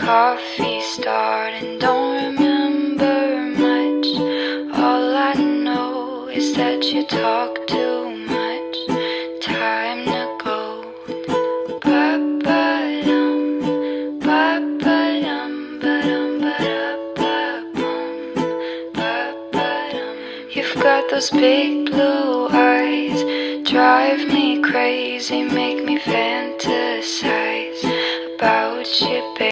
coffee starting, don't remember much. All I know is that you talk too much. Time to go. Ba-ba-dum, ba-ba-dum, ba-dum, ba-da-ba-bum, ba-ba-dum. You've got those big blue eyes, drive me crazy, make me fantasize about you, baby.